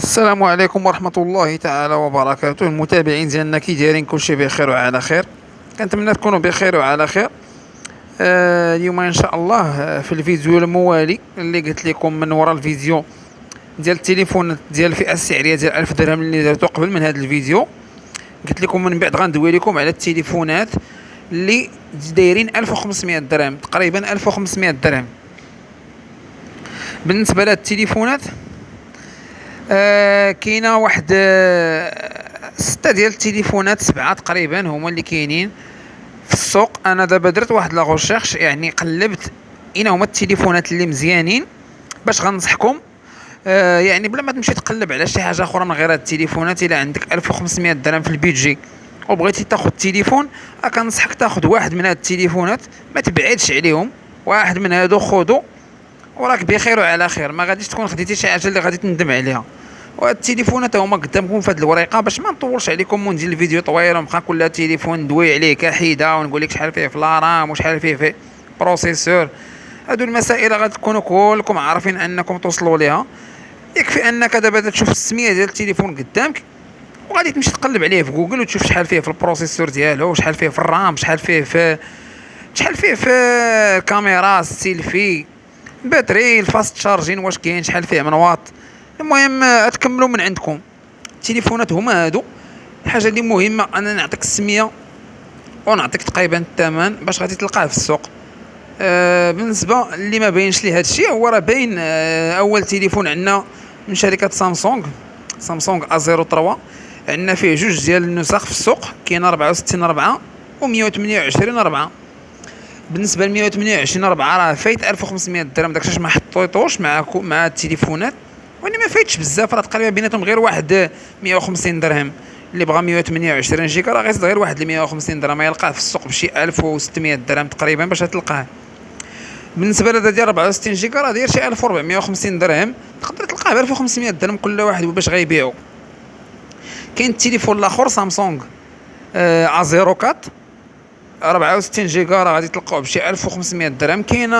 السلام عليكم ورحمة الله تعالى وبركاته. المتابعين ديالنا كي دايرين؟ كلشي بخير وعلى خير. كنتمنى تكونوا بخير وعلى خير. اليوم ان شاء الله في الفيديو الموالي اللي قلت لكم من وراء الفيديو ديال التليفون ديال الفئة السعرية ديال 1000 درهم اللي درتو قبل من هذا الفيديو، قلت لكم من بعد غندوي لكم على التليفونات اللي دايرين 1500 درهم، تقريبا 1500 درهم. بالنسبة لهاد التليفونات كاينه واحد 6 ديال التليفونات، 7 تقريبا هما اللي كاينين في السوق. انا دابا درت واحد لا غوشيرش، يعني قلبت اين هما التليفونات اللي مزيانين باش غنصحكم. يعني بلا ما تمشي تقلب على شي حاجه اخرى من غير هاد التليفونات. الا عندك 1500 درهم في البيدجي وبغيتي تاخذ تليفون، كنصحك تاخذ واحد من هاد التليفونات، ما تبعدش عليهم. واحد من هادو خذو وراك بخير وعلى خير، ما غاديش تكون خديتي شي حاجه اللي غادي تندم عليها. وهاد التليفونات هما قدامكم في هاد الوريقه باش ما نطولش عليكم وندير الفيديو طويل ونبقى كل تليفون ندوي عليه كحيده ونقول لك شحال فيه في الرام وشحال فيه في بروسيسور. هادو المسائل غادي تكونوا كلكم عارفين انكم توصلوا ليها. يكفي انك دابا تشوف السميه ديال التليفون قدامك وغادي تمشي تقلب عليه في جوجل وتشوف شحال فيه في البروسيسور ديالو، شحال فيه في الرام، شحال فيه في الكاميرا، السيلفي، باتري، الفاست شارجين واش كاين، شحال فيه من واط. المهم تكملوا من عندكم. التليفونات هما هادو. الحاجه اللي مهمه انا نعطيك السميه ونعطيك تقريبا الثمن باش غادي تلقاه في السوق. بالنسبه اللي ما باينش ليه هذا الشيء، هو راه باين. اول تليفون عندنا من شركه سامسونج A03. عندنا فيه جوج ديال النسخ في السوق، كاين 64 4 و 128 4. بالنسبه ل 128 4 راه فايت 1500 درهم، داكشي ما حطيتوش مع التليفونات، وانا ما فايتش بزاف. راه تقريبا بيناتهم غير واحد 150 درهم. اللي بغى 128 جيجا راه غيزيد غير واحد 150 درهم، يلقاه في السوق بشي 1600 درهم تقريبا باش تلقاه. بالنسبه لهذا ديال 64 جيجا راه داير شي 1450 درهم، تقدر تلقاه ب 1500 درهم كل واحد باش غيبيعو. كاين التليفون الاخر سامسونج A04 64 جيجا راه غادي تلقاوه بشي 1500 درهم. كاينه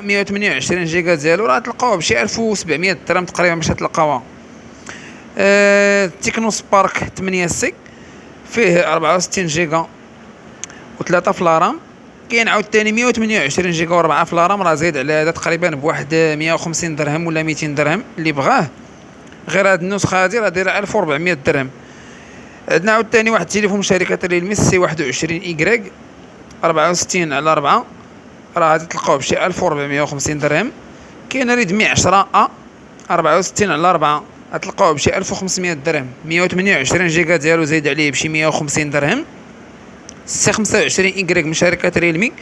128 جيجا ديالو راه تلقاوه بشي 1700 درهم تقريبا باش تلقاوها. تكنو سبارك 8 سي فيه 64 جيجا و3 في الرام. كاين عاوتاني 128 جيجا و4 في الرام، راه زايد على هذا تقريبا بواحد 150 درهم ولا 200 درهم اللي بغاه. غير هاد النسخه هادي راه دايره 1400 درهم. عندنا عاوتاني واحد التليفون من شركه ريلمي سي 21 ايكغيك 64 على 4، راه غادي تلقاوه بشي 1450 درهم. كاين ريدمي 10 ا 64 على 4، غتلقاوه بشي 1500 درهم. 128 جيجا ديالو زايد عليه بشي 150 درهم. سي 25 ايكغيك من شركه ريلمي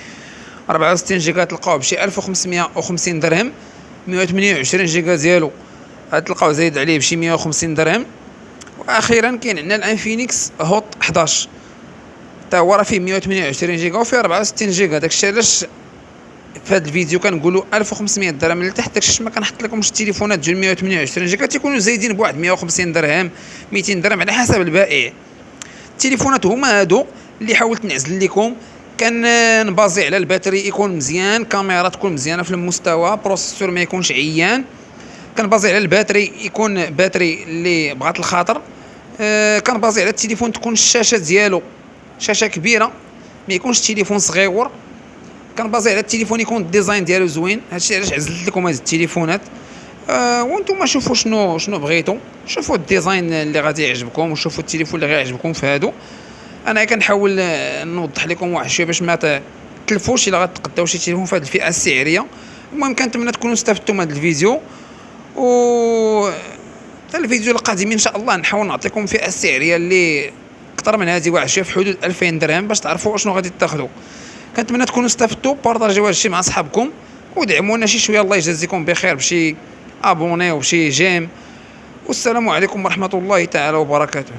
64 جيجا تلقاوه بشي 1550 درهم. 128 جيجا ديالو غتلقاوه زايد عليه بشي 150 درهم. واخيرا كاين عندنا الانفينكس هوت 11، حتى هو راه فيه 128 جيجا وفيه 64 جيجا. داكشي علاش في هذا الفيديو كنقولوا 1500 درهم من التحت. داكشي ما كنحط لكمش التليفونات ديال 128 جيجا تيكونوا زايدين بواحد 150 درهم 200 درهم على حسب البائع. التليفونات هما هادو اللي حاولت نعزل لكم. كان نبازي على الباتري يكون مزيان، كاميرا تكون مزيانه في المستوى، بروسيسور ما يكونش عيان. كنبازي على الباتري يكون باتري اللي بغات الخاطر. كنبازي على التليفون تكون الشاشه ديالو شاشه كبيره، ما يكونش تليفون صغيور. كنبازي على التليفون يكون الديزاين ديالو زوين. هادشي علاش عزلت لكم هاد التليفونات. وانتم شوفوا شنو بغيتوا، شوفوا الديزاين اللي غادي يعجبكم وشوفوا التليفون اللي غيعجبكم في هادو. انا كنحاول نوضح لكم واحد شويه باش ما تلفوش الا غتقداو شي تليفون في هاد الفئه السعريه. المهم كنتمنى تكونوا استفدتوا من هاد الفيديو، و الفيديو القادم ان شاء الله نحاول نعطيكم فئه السعريه اللي اكثر من هذه واحد شويه في حدود 2000 درهم باش تعرفوا شنو غادي تاخذوا. كنتمنى تكونوا استفدتوا، بارطاجيو هذا الشيء مع اصحابكم ودعمونا شي شويه. الله يجازيكم بخير بشي ابوني وبشي جيم. والسلام عليكم ورحمه الله تعالى وبركاته.